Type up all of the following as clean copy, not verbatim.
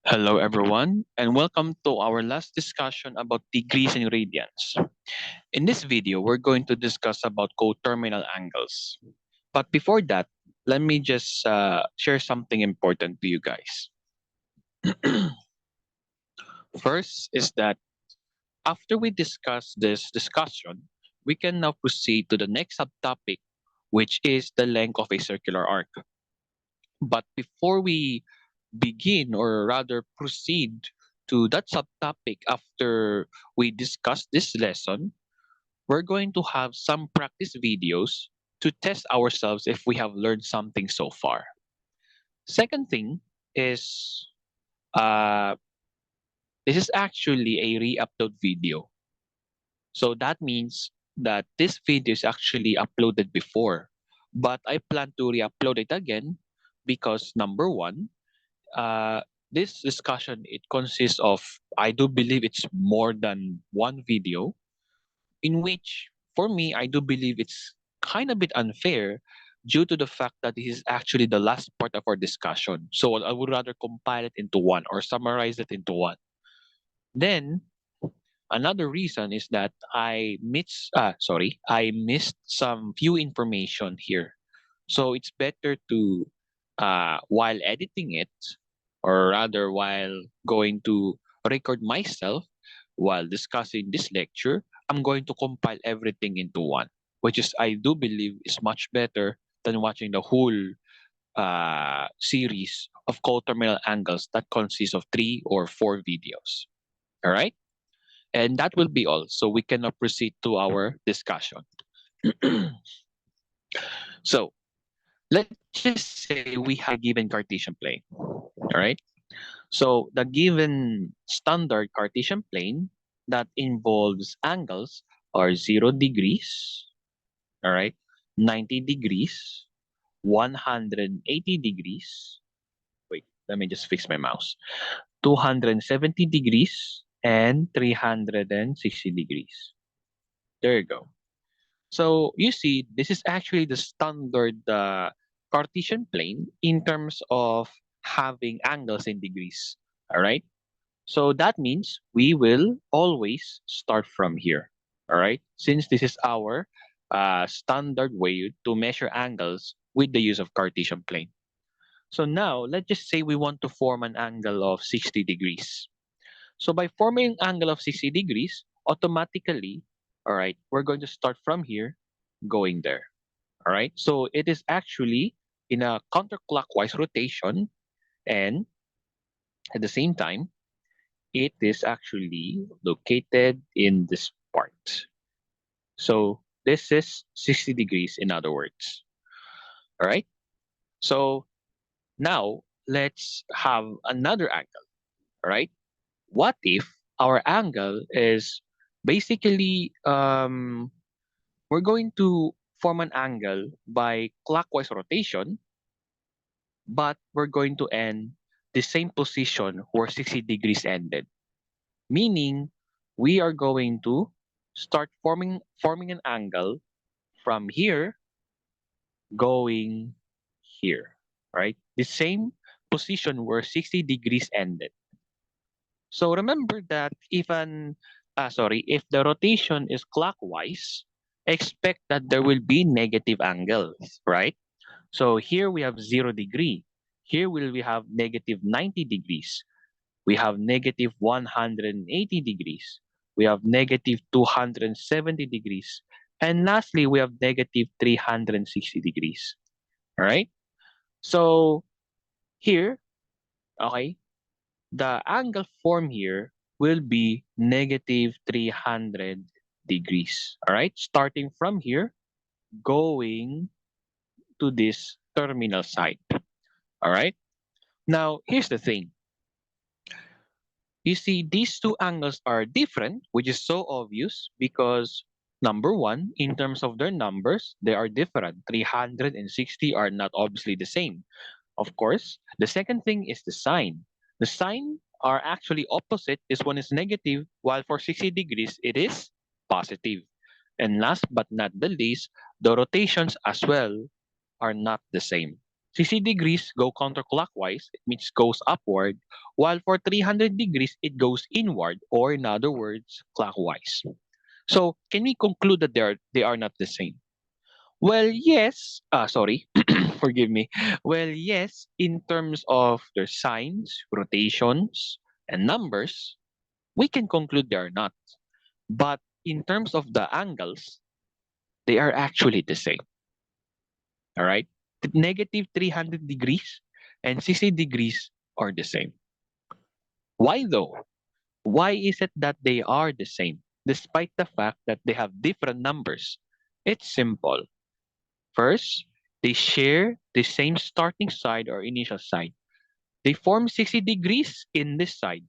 Hello, everyone, and welcome to our last discussion about degrees and radians. In this video, we're going to discuss about coterminal angles. But before that, let me just share something important to you guys. First is that after we discuss this discussion, we can now proceed to the next subtopic, which is the length of a circular arc. But before we begin, or rather proceed to that subtopic after we discuss this lesson, we're going to have some practice videos to test ourselves if we have learned something so far. Second thing is uh, this is actually a re-upload video. So that means that this video is actually uploaded before, but I plan to re-upload it again because number one, uh, this discussion, it consists of, I do believe it's more than one video, in which for me I do believe it's kind of bit unfair due to the fact that this is actually the last part of our discussion. So I would rather compile it into one or summarize it into one. Then another reason is that I missed some few information here. So it's better to while editing it, or rather while going to record myself while discussing this lecture, I'm going to compile everything into one, which is I do believe is much better than watching the whole series of coterminal angles that consists of 3 or 4 videos. All right, and that will be all. So we can now proceed to our discussion. So let's just say we have a given Cartesian plane. All right. So the given standard Cartesian plane that involves angles are 0 degrees, all right, 90 degrees, 180 degrees. Wait, let me just fix my mouse. 270 degrees and 360 degrees. There you go. So you see, this is actually the standard Cartesian plane in terms of having angles in degrees. All right. So that means we will always start from here. All right. Since this is our standard way to measure angles with the use of Cartesian plane. So now let's just say we want to form an angle of 60 degrees. So by forming an angle of 60 degrees, automatically, all right, we're going to start from here going there. All right. So it is actually in a counterclockwise rotation, and at the same time, it is actually located in this part. So this is 60 degrees in other words. All right. So now let's have another angle. All right. What if our angle is basically we're going to form an angle by clockwise rotation, but we're going to end the same position where 60 degrees ended. Meaning we are going to start forming an angle from here going here, right? The same position where 60 degrees ended. So remember that if the rotation is clockwise, expect that there will be negative angles, right? So here we have 0 degree. Here we have negative 90 degrees. We have negative 180 degrees. We have negative 270 degrees. And lastly, we have negative 360 degrees. All right. So here, okay, the angle formed here will be negative 300 degrees. All right. Starting from here, going to this terminal side. All right. Now, here's the thing. You see, these two angles are different, which is so obvious because number one, in terms of their numbers, they are different. 360 are not obviously the same. Of course, the second thing is the sign. The sign are actually opposite. This one is negative, while for 60 degrees, it is positive. And last but not the least, the rotations as well are not the same. 60 degrees go counterclockwise, it means goes upward, while for 300 degrees, it goes inward, or in other words, clockwise. So, can we conclude that they are not the same? Well, yes. Sorry, forgive me. Well, yes, in terms of their signs, rotations, and numbers, we can conclude they are not. But in terms of the angles, they are actually the same. All right? Negative 300 degrees and 60 degrees are the same. Why though? Why is it that they are the same, despite the fact that they have different numbers? It's simple. First, they share the same starting side or initial side. They form 60 degrees in this side.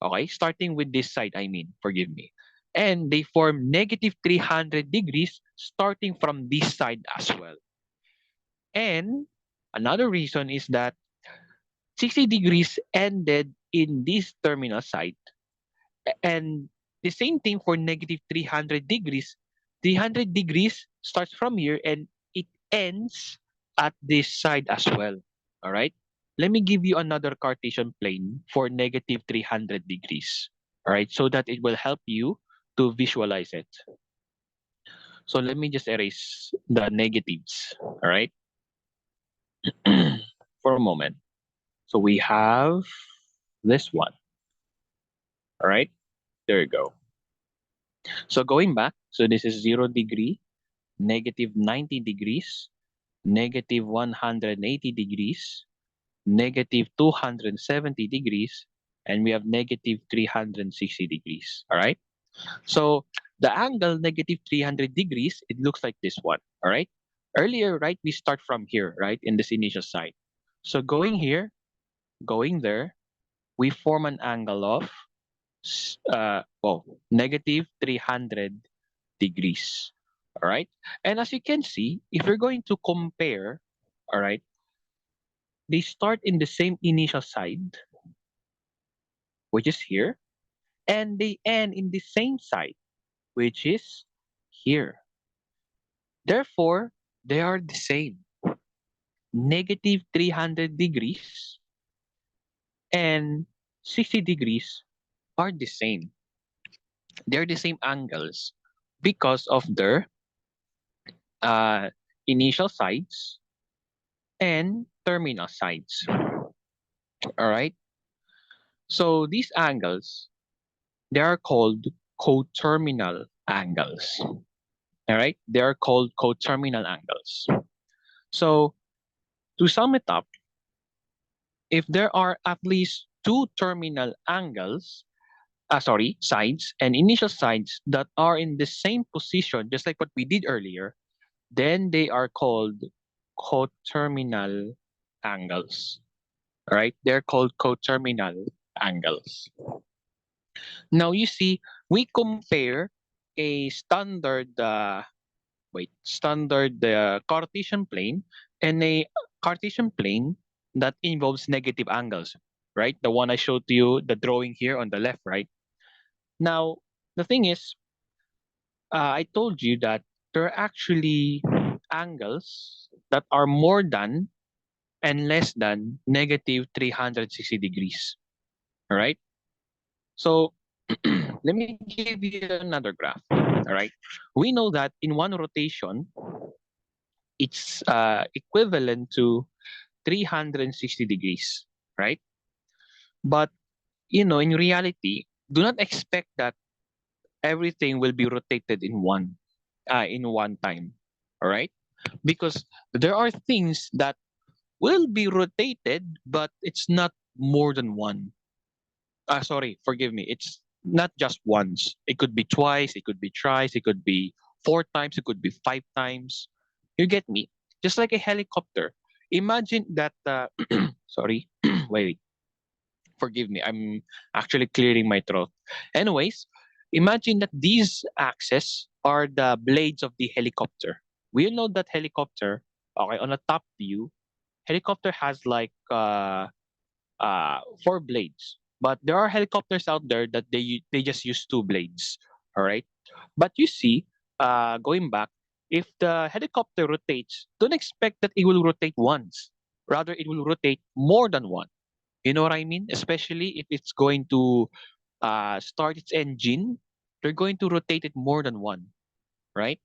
Okay, starting with this side, I mean, forgive me. And they form negative 300 degrees starting from this side as well. And another reason is that 60 degrees ended in this terminal side. And the same thing for negative 300 degrees. 300 degrees starts from here and it ends at this side as well. All right. Let me give you another Cartesian plane for negative 300 degrees. All right. So that it will help you to visualize it. So let me just erase the negatives. All right. For a moment. So we have this one. All right. There you go. So going back. So this is 0 degree, negative 90 degrees, negative 180 degrees, negative 270 degrees, and we have negative 360 degrees. All right. So the angle negative 300 degrees, it looks like this one. All right. Earlier, right, we start from here, right, in this initial side. So going here, going there, we form an angle of, negative 300 degrees. All right. And as you can see, if you're going to compare, all right, they start in the same initial side, which is here, and they end in the same side, which is here. Therefore, they are the same. Negative 300 degrees and 60 degrees are the same. They're the same angles because of their uh, initial sides and terminal sides. All right. So these angles, they are called coterminal angles. All right. They are called coterminal angles. So to sum it up, if there are at least two terminal angles, sides and initial sides that are in the same position, just like what we did earlier, then they are called coterminal angles. All right. They're called coterminal angles. Now you see, we compare a standard Cartesian plane and a Cartesian plane that involves negative angles, right? The one I showed to you, the drawing here on the left, right? Now, the thing is, I told you that there are actually angles that are more than and less than negative 360 degrees, all right? So let me give you another graph. All right. We know that in one rotation, it's equivalent to 360 degrees, right? But in reality, do not expect that everything will be rotated in one time. All right? Because there are things that will be rotated, but it's not more than one. Sorry, forgive me. It's not just once. It could be twice, it could be thrice, it could be four times, it could be five times. You get me? Just like a helicopter. Imagine that, sorry, wait, forgive me. I'm actually clearing my throat. Anyways, imagine that these axes are the blades of the helicopter. We know that helicopter, okay, on a top view, helicopter has like four blades. But there are helicopters out there that they just use two blades. All right. But you see, going back, if the helicopter rotates, don't expect that it will rotate once. Rather, it will rotate more than one. You know what I mean? Especially if it's going to start its engine, they're going to rotate it more than one, right?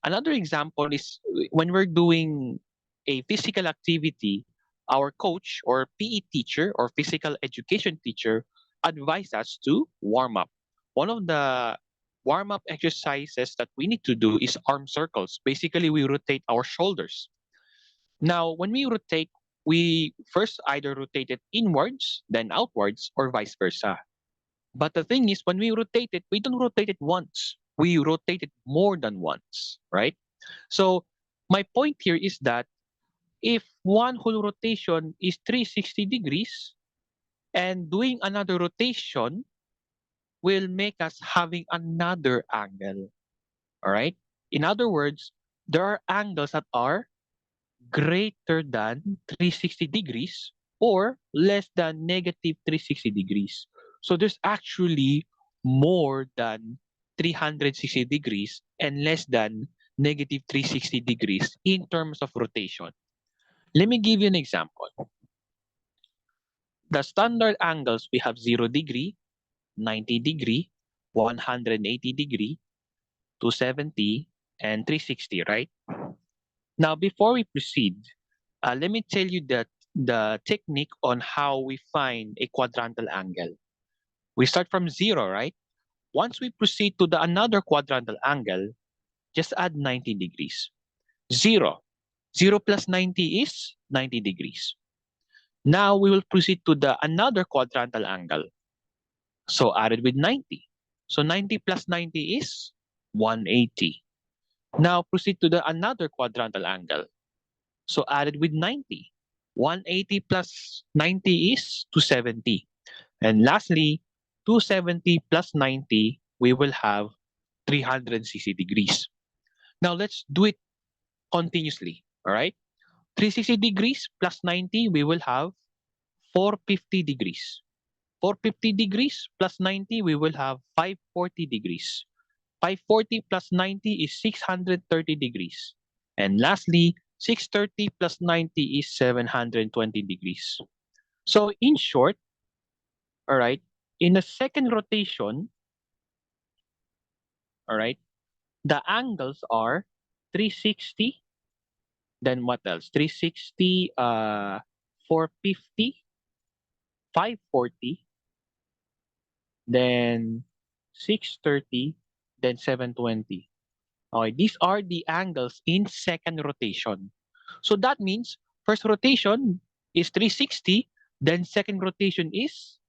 Another example is when we're doing a physical activity, our coach or PE teacher or physical education teacher advise us to warm up. One of the warm up exercises that we need to do is arm circles. Basically, we rotate our shoulders. Now, when we rotate, we first either rotate it inwards, then outwards, or vice versa. But the thing is, when we rotate it, we don't rotate it once. We rotate it more than once, right? So my point here is that if one whole rotation is 360 degrees and doing another rotation will make us having another angle, all right? In other words, there are angles that are greater than 360 degrees or less than negative 360 degrees. So there's actually more than 360 degrees and less than negative 360 degrees in terms of rotation. Let me give you an example. The standard angles we have 0 degree, 90 degree, 180 degree, 270, and 360, right? Now, before we proceed, let me tell you that the technique on how we find a quadrantal angle. We start from 0, right? Once we proceed to the another quadrantal angle, just add 90 degrees. 0. 0 plus 90 is 90 degrees. Now we will proceed to the another quadrantal angle. So added with 90. So 90 plus 90 is 180. Now proceed to the another quadrantal angle. So added with 90. 180 plus 90 is 270. And lastly, 270 plus 90, we will have 360 degrees. Now let's do it continuously. All right. 360 degrees plus 90, we will have 450 degrees. 450 degrees plus 90, we will have 540 degrees. 540 plus 90 is 630 degrees. And lastly, 630 plus 90 is 720 degrees. So in short, all right, in a second rotation, all right, the angles are 360, then what else? 360, 450, 540, then 630, then 720. Okay, these are the angles in second rotation. So that means first rotation is 360, then second rotation is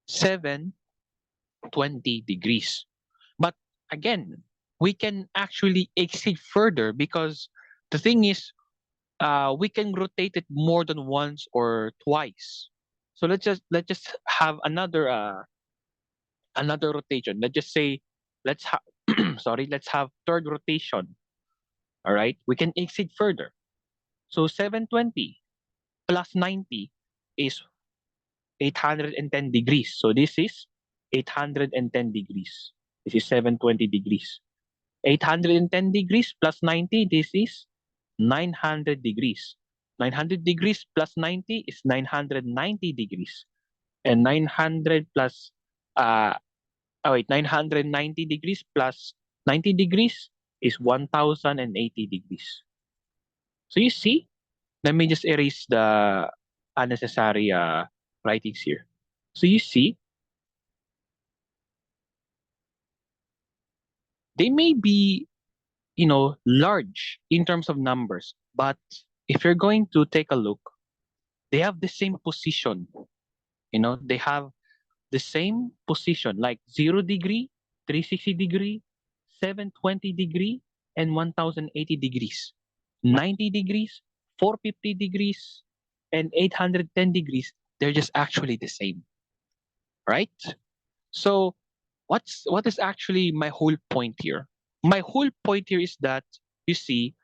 720 degrees. But again, we can actually exceed further because the thing is, we can rotate it more than once or twice. So let's just have another rotation. Let's just say let's have sorry, let's have third rotation. All right, we can exceed further. So 720 plus 90 is 810 degrees. So this is 810 degrees. This is 720 degrees. 810 degrees plus 90, this is 900 degrees. 900 degrees plus 90 is 990 degrees. And 900 plus, 990 degrees plus 90 degrees is 1080 degrees. So you see, let me just erase the unnecessary writings here. So you see, they may be, large in terms of numbers, but if you're going to take a look, they have the same position. They have the same position like 0 degree, 360 degree, 720 degree, and 1080 degrees. 90 degrees, 450 degrees, and 810 degrees. They're just actually the same, right? So what is actually my whole point here? My whole point here is that you see,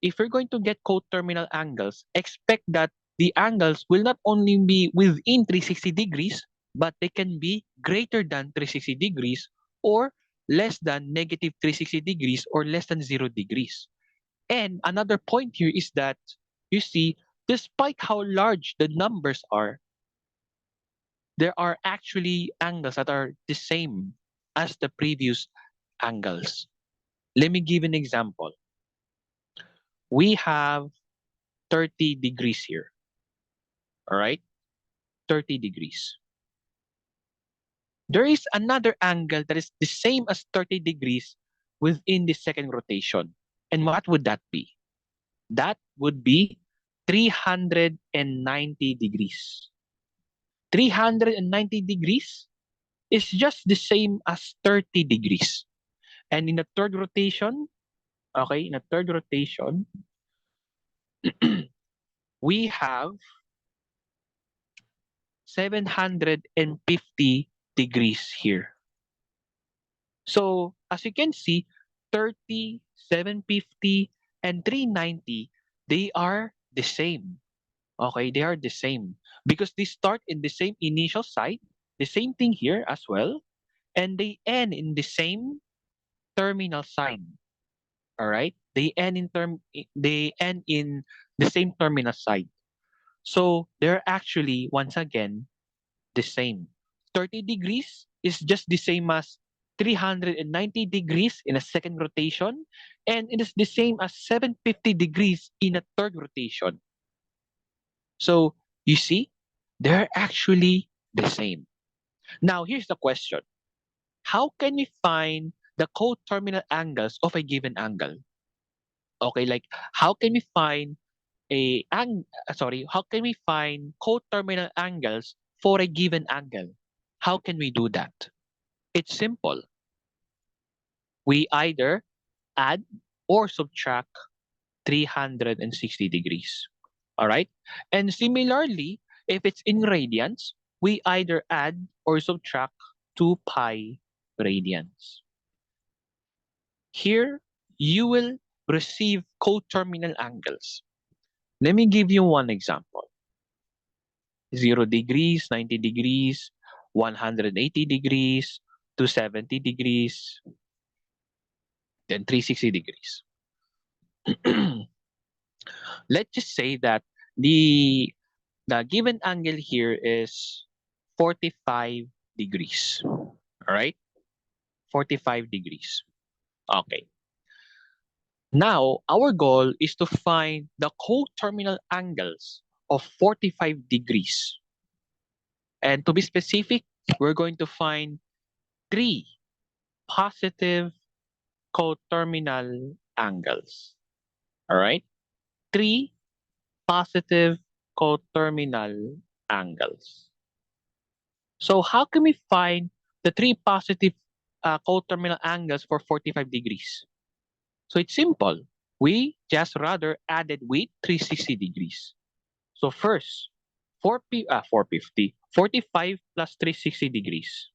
if you're going to get coterminal angles, expect that the angles will not only be within 360 degrees, but they can be greater than 360 degrees or less than negative 360 degrees or less than 0 degrees. And another point here is that you see despite how large the numbers are, there are actually angles that are the same as the previous angles. Let me give an example. We have 30 degrees here, all right? 30 degrees. There is another angle that is the same as 30 degrees within the second rotation. And what would that be? That would be 390 degrees. 390 degrees is just the same as 30 degrees. And in the third rotation, okay, in the third rotation, we have 750 degrees here. So as you can see, 30, 750, and 390, they are the same. Okay, they are the same because they start in the same initial site, the same thing here as well, and they end in the same terminal sign. All right, they end in the same terminal site. So they're actually once again the same. 30 degrees is just the same as 390 degrees in a second rotation, and it is the same as 750 degrees in a third rotation. So you see, they're actually the same. Now, here's the question. How can we find the coterminal angles of a given angle? Okay, like how can we find how can we find coterminal angles for a given angle? How can we do that? It's simple. We either add or subtract 360 degrees. All right? And similarly, if it's in radians, we either add or subtract 2 pi radians. Here, you will receive coterminal angles. Let me give you one example. 0 degrees, 90 degrees, 180 degrees, 270 degrees, then 360 degrees. Let's just say that the the given angle here is 45 degrees. All right? 45 degrees. Okay. Now, our goal is to find the coterminal angles of 45 degrees. And to be specific, we're going to find three positive coterminal angles. All right? Three positive coterminal angles. So how can we find the three positive coterminal angles for 45 degrees? So it's simple. We just rather added with 360 degrees. So first, 450, 45 plus 360 degrees.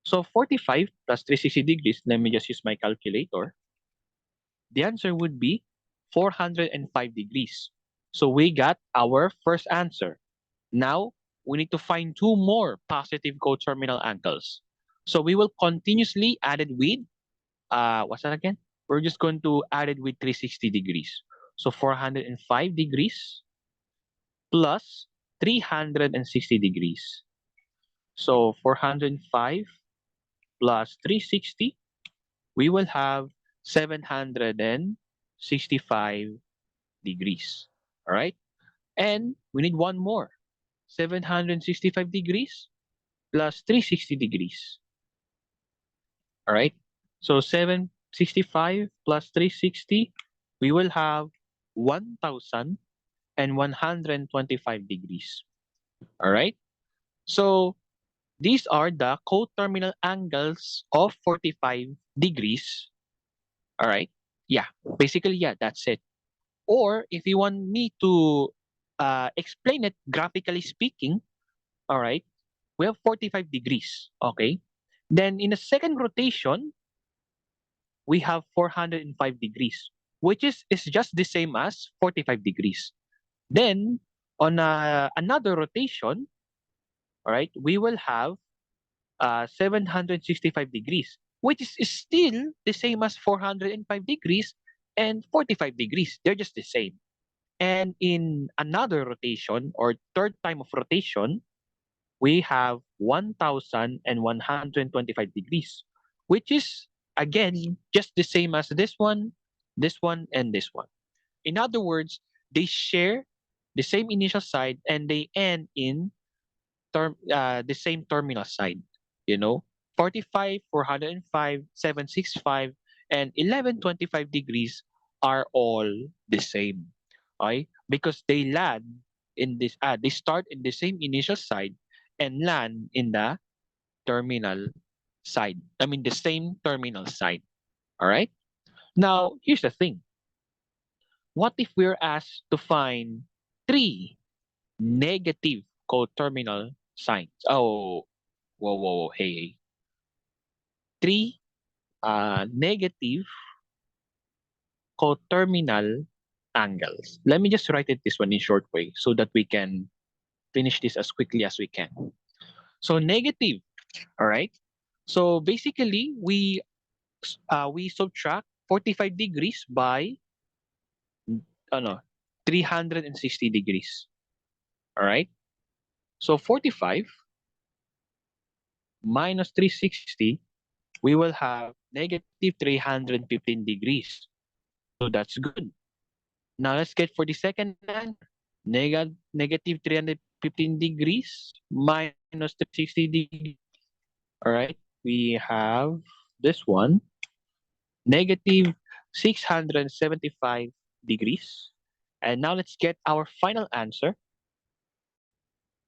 So 45 plus 360 degrees, let me just use my calculator. The answer would be 405 degrees. So we got our first answer. Now, we need to find two more positive coterminal angles. So we will continuously add it with, what's that again? We're just going to add it with 360 degrees. So 405 degrees plus 360 degrees. So 405 plus 360, we will have 765 degrees. All right? And we need one more. 765 degrees plus 360 degrees. All right? So 765 plus 360, we will have 1,125 degrees. All right? So these are the coterminal angles of 45 degrees. All right? Yeah, basically, yeah, that's it. Or if you want me to explain it graphically speaking, all right, we have 45 degrees, okay? Then in the second rotation, we have 405 degrees, which is just the same as 45 degrees. Then on another rotation, all right, we will have 765 degrees, which is still the same as 405 degrees and 45 degrees. They're just the same. And in another rotation or third time of rotation, we have 1,125 degrees, which is again just the same as this one, and this one. In other words, they share the same initial side and they end in the same terminal side. You know, 45, 405, 765, and 1125 degrees are all the same. Okay? Because they land they start in the same initial side and land in the terminal side. I mean, the same terminal side. All right? Now, here's the thing. What if we're asked to find three negative coterminal signs? Oh, whoa, hey. Three negative coterminal angles. Let me just write it this one in short way so that we can finish this as quickly as we can. So negative, all right? So basically, we subtract 45 degrees by ano, 360 degrees. All right? So 45 minus 360, we will have negative 315 degrees. So that's good. Now let's get for the second answer. Negative 315 degrees minus 360 degrees. All right? We have this one, negative 675 degrees. And now let's get our final answer,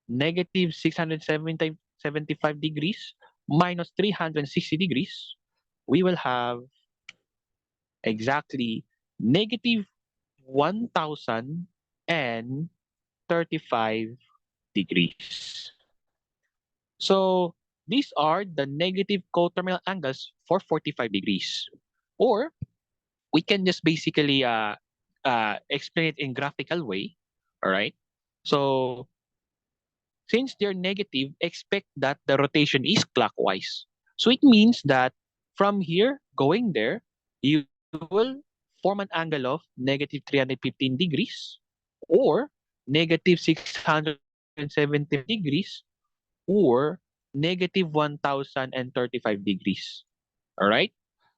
negative 675 degrees minus 360 degrees. We will have exactly negative 1,035 degrees. So these are the negative coterminal angles for 45 degrees. Or we can just basically explain it in graphical way. All right. So since they're negative, expect that the rotation is clockwise. So it means that from here going there, you will form an angle of negative 315 degrees or negative 675 degrees or negative 1,035 degrees. All right?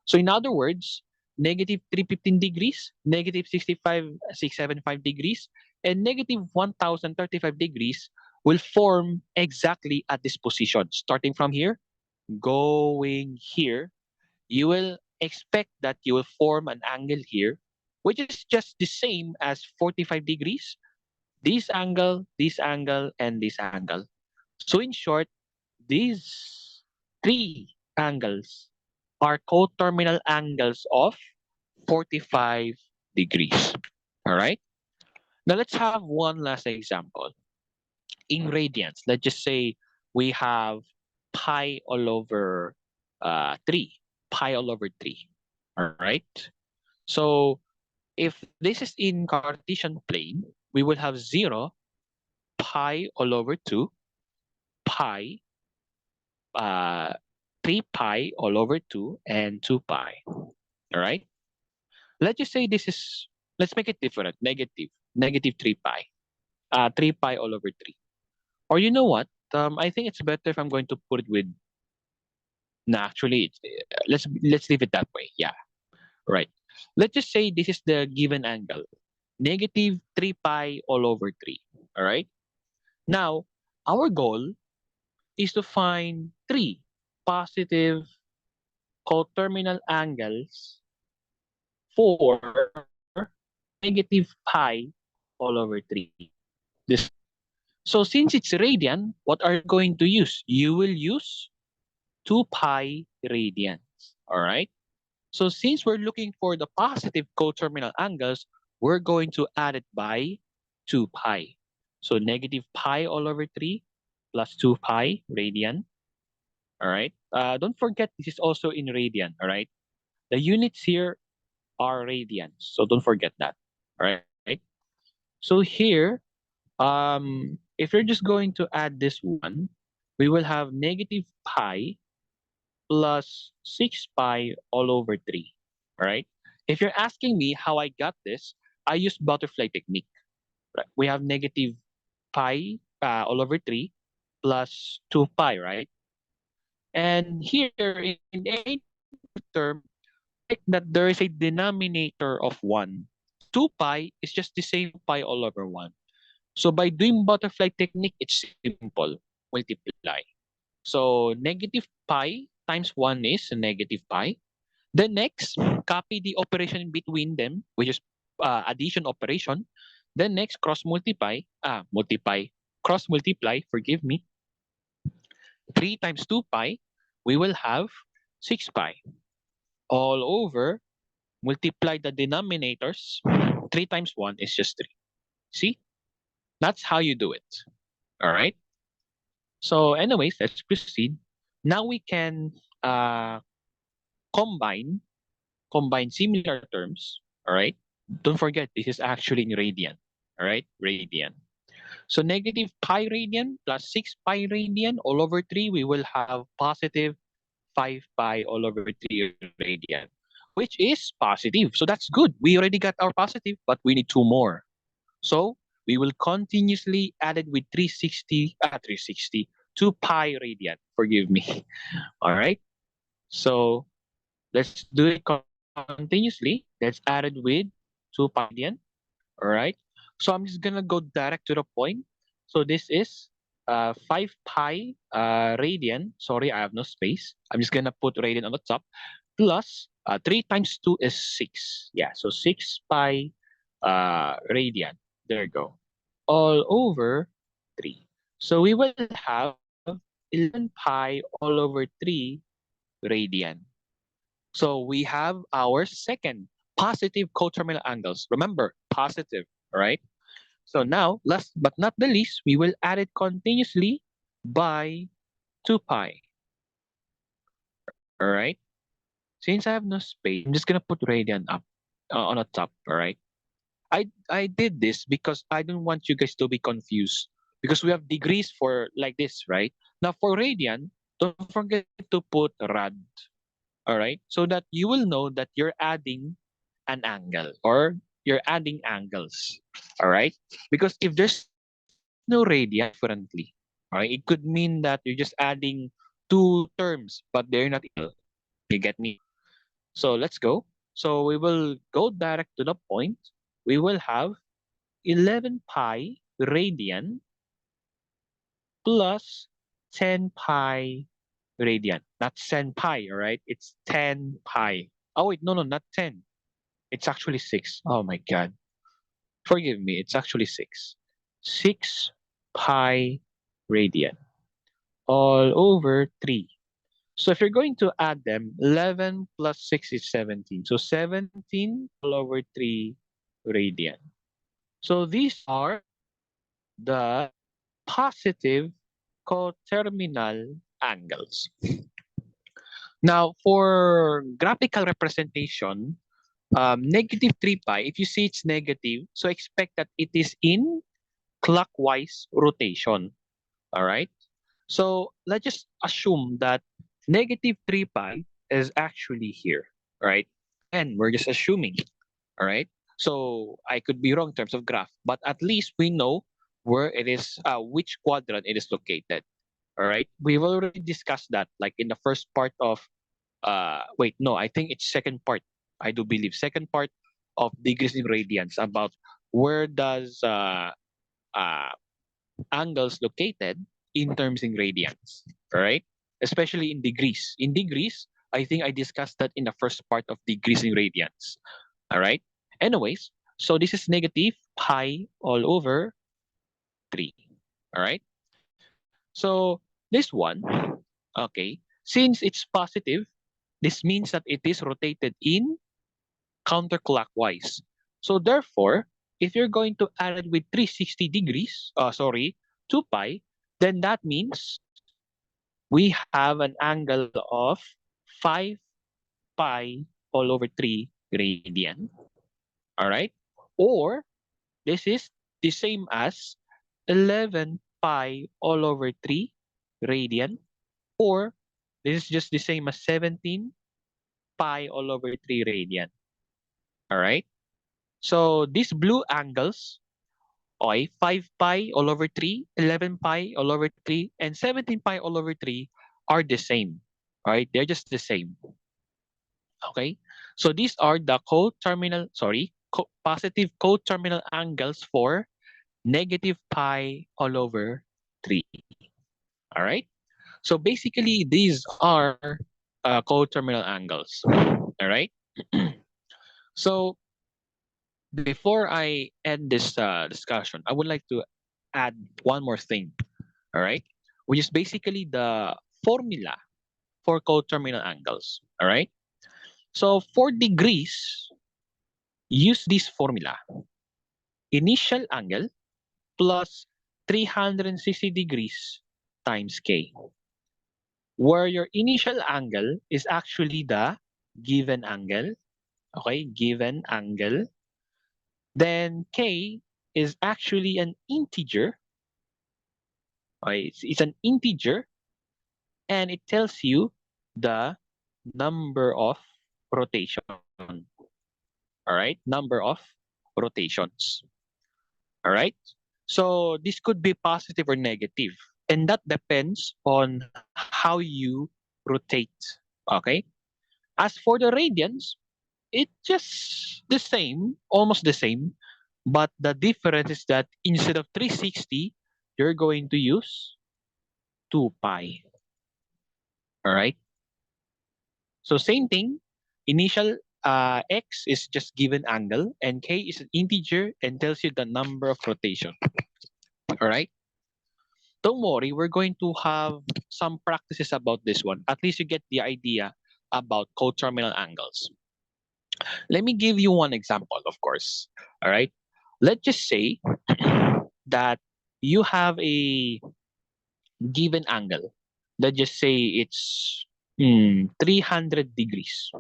So in other words, negative 315 degrees, negative 675 degrees, and negative 1,035 degrees will form exactly at this position. Starting from here, going here, you will expect that you will form an angle here, which is just the same as 45 degrees, this angle, and this angle. So in short, these three angles are coterminal angles of 45 degrees. All right. Now let's have one last example. In radians, let's just say we have pi all over 3. Pi all over 3. All right. So if this is in Cartesian plane, we will have 0, pi all over 2, pi, uh, 3 pi all over 2, and 2 pi. All right. Let's just say this is, let's make it different, negative 3 pi. 3 pi all over 3. Or you know what? I think it's better if I'm going to put it with, no, actually, let's leave it that way. Yeah, right. Let's just say this is the given angle, negative 3 pi all over 3. All right. Now, our goal is to find three positive coterminal angles for negative pi all over 3. This. So since it's radian, what are you going to use? You will use 2 pi radians. All right. So since we're looking for the positive coterminal angles, we're going to add it by 2 pi. So negative pi all over 3 plus 2 pi radian. All right. Don't forget this is also in radian. All right. The units here are radians. So don't forget that. All right. So here, if you're just going to add this one, we will have negative pi plus 6 pi all over 3. All right. If you're asking me how I got this, I used butterfly technique. Right? We have negative pi all over 3 plus 2 pi, right? And here in any term, check that there is a denominator of 1. 2 pi is just the same pi all over 1. So by doing butterfly technique, it's simple. Multiply. So negative pi times 1 is negative pi. Then next, copy the operation in between them, which is addition operation. Then next, cross multiply, forgive me. 3 times 2 pi, we will have 6 pi. All over, multiply the denominators. 3 times 1 is just 3. See? That's how you do it. All right? So anyways, let's proceed. Now we can uh, combine similar terms. All right? Don't forget, this is actually in radian. All right? Radian. So negative pi radian plus 6 pi radian all over 3, we will have positive 5 pi all over 3 radian, which is positive. So that's good. We already got our positive, but we need 2 more. So we will continuously add it with 2 pi radian. Forgive me. All right. So let's do it continuously. Let's add it with 2 pi radian. All right. So I'm just gonna go direct to the point. So this is 5 pi radian. Sorry, I have no space. I'm just gonna put radian on the top plus 3 times 2 is 6. Yeah, so 6 pi radian. There you go. All over 3. So we will have 11 pi all over 3 radian. So we have our second positive coterminal angles. Remember, positive, right? So now, last but not the least, we will add it continuously by 2 pi. All right? Since I have no space, I'm just gonna put radian up on the top. All right? I did this because I don't want you guys to be confused because we have degrees for like this, right? Now for radian, don't forget to put rad. All right? So that you will know that you're adding an angle or you're adding angles. All right? Because if there's no radian, differently. All right? It could mean that you're just adding 2 terms, but they're not equal. You get me? So let's go. So we will go direct to the point. We will have 11 pi radian plus 10 pi radian. Not 10 pi, all right? It's 10 pi. Oh, wait, no, not 10. It's actually 6. Oh my God. Forgive me, it's actually 6. 6 pi radian all over 3. So if you're going to add them, 11 plus 6 is 17. So 17 all over 3 radian. So these are the positive coterminal angles. Now, for graphical representation, negative 3 pi, if you see it's negative, so expect that it is in clockwise rotation. All right? So let's just assume that negative 3 pi is actually here, right? And we're just assuming, all right? So I could be wrong in terms of graph, but at least we know where it is, which quadrant it is located, all right? We've already discussed that, like in the first part of, wait, no, I think it's second part. I do believe second part of degrees in radians about where does uh, angles located in terms in radians, right? Especially in degrees. In degrees, I think I discussed that in the first part of degrees in radians. All right. Anyways, so this is negative pi all over 3. All right. So this one, okay, since it's positive, this means that it is rotated in counterclockwise. So therefore, if you're going to add it with 360 degrees, 2 pi, then that means we have an angle of 5 pi all over 3 radian. All right? Or this is the same as 11 pi all over 3 radian. Or this is just the same as 17 pi all over 3 radian. All right? So these blue angles Okay, 5 pi all over 3, 11 pi all over 3, and 17 pi all over 3 are the same. All right, they're just the same. Okay, so these are the positive coterminal angles for negative pi all over 3. All right, so basically these are coterminal angles. All right, so before I end this discussion, I would like to add one more thing. All right, which is basically the formula for coterminal angles. All right, so for degrees, use this formula: initial angle plus 360 degrees times k, where your initial angle is actually the given angle. Okay, given angle. Then k is actually an integer. Okay, it's an integer, and it tells you the number of rotation. All right, number of rotations. All right, so this could be positive or negative, and that depends on how you rotate. Okay, as for the radians, it's just the same, almost the same, but the difference is that instead of 360, you're going to use 2 pi. All right, so same thing, initial x is just given angle, and k is an integer and tells you the number of rotation. All right, don't worry, we're going to have some practices about this one. At least you get the idea about coterminal angles. Let me give you one example, of course. All right, let's just say that you have a given angle. Let's just say it's 300 degrees.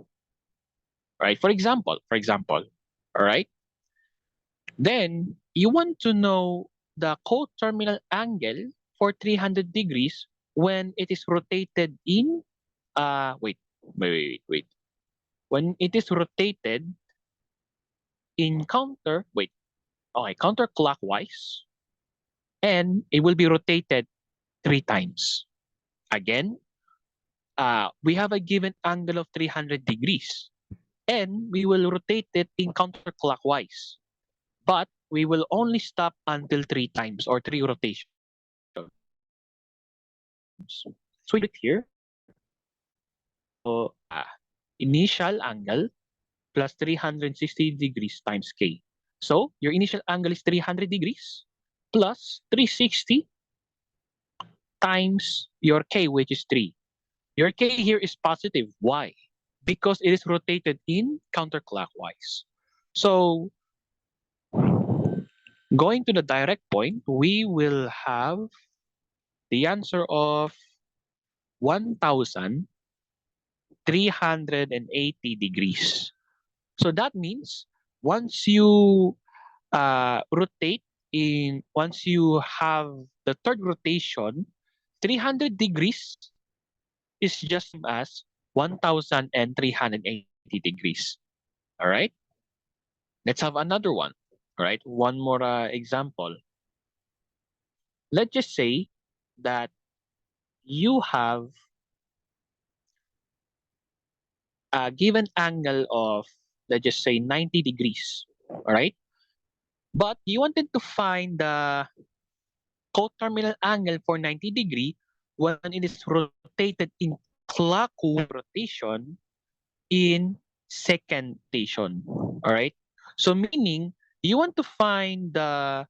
Right, for example, all right, then you want to know the coterminal angle for 300 degrees when it is rotated in wait, when it is rotated in counterclockwise, and it will be rotated 3 times. Again, we have a given angle of 300 degrees, and we will rotate it in counterclockwise, but we will only stop until 3 times or 3 rotations. So we do it here. So initial angle plus 360 degrees times k. So your initial angle is 300 degrees plus 360 times your k, which is 3. Your k here is positive. Why? Because it is rotated in counterclockwise. So going to the direct point, we will have the answer of 1,380 degrees. So that means once you once you have the third rotation, 300 degrees is just as 1,380 degrees. All right. Let's have another one. All right. One more example. Let's just say that you have a given angle of, let's just say, 90 degrees. All right. But you wanted to find the coterminal angle for 90 degree when it is rotated in clockwise rotation in second rotation. All right. So meaning you want to find the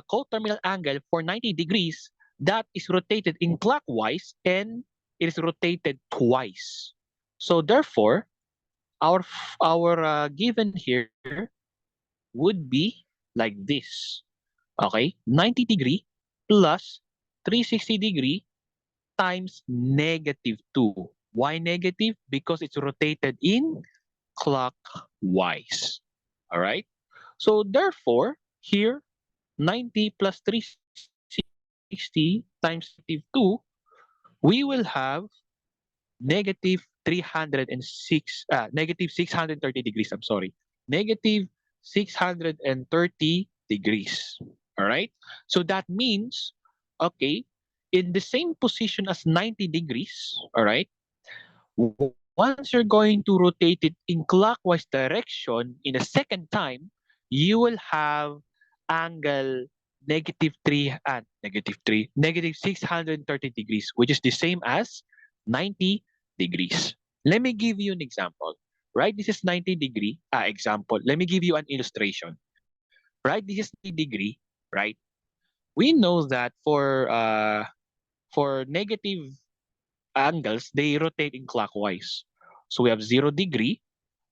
coterminal angle for 90 degrees that is rotated in clockwise and it is rotated twice. So therefore, our given here would be like this. Okay, 90 degree plus 360 degree times -2. Why negative? Because it's rotated in clockwise. All right. So therefore, here 90 plus 360 times -2, we will have negative 630 degrees. I'm sorry, negative 630 degrees. All right. So that means, okay, in the same position as 90 degrees, all right, once you're going to rotate it in clockwise direction in a second time, you will have angle negative 630 degrees, which is the same as 90 degrees. Let me give you an example. Right, this is 90 degree example. Let me give you an illustration. Right, this is 90 degree. Right, we know that for negative angles, they rotate in clockwise. So we have 0 degree,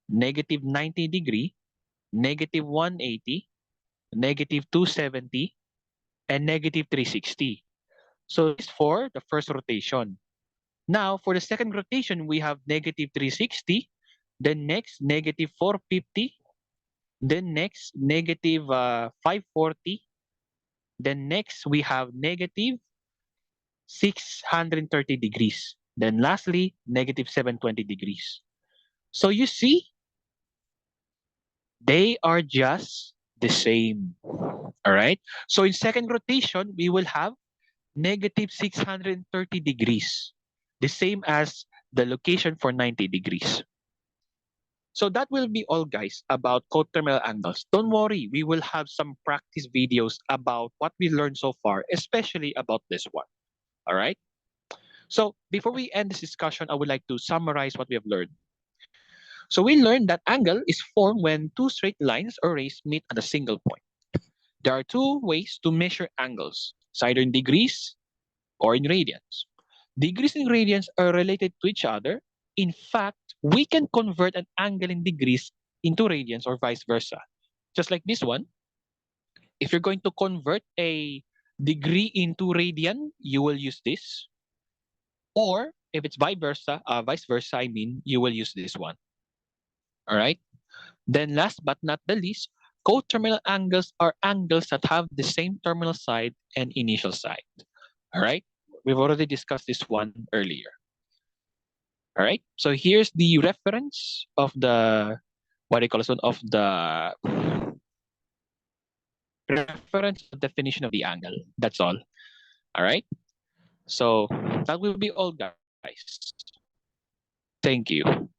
negative 90 degree, negative 180, negative 270, and negative 360. So this is for the first rotation. Now, for the second rotation, we have negative 360, then next negative 450, then next negative 540, then next we have negative 630 degrees. Then lastly, negative 720 degrees. So you see, they are just the same. All right. So in second rotation, we will have negative 630 degrees, the same as the location for 90 degrees. So that will be all, guys, about coterminal angles. Don't worry, we will have some practice videos about what we learned so far, especially about this one. All right. So before we end this discussion, I would like to summarize what we have learned. So we learned that angle is formed when two straight lines or rays meet at a single point. There are two ways to measure angles. It's either in degrees or in radians. Degrees and radians are related to each other. In fact, we can convert an angle in degrees into radians or vice versa. Just like this one, if you're going to convert a degree into radian, you will use this. Or if it's vice versa, I mean, you will use this one. All right. Then last but not the least, coterminal angles are angles that have the same terminal side and initial side. All right. We've already discussed this one earlier. All right. So here's the reference of the what do you call this one of the reference definition of the angle. That's all. All right. So that will be all, guys. Thank you.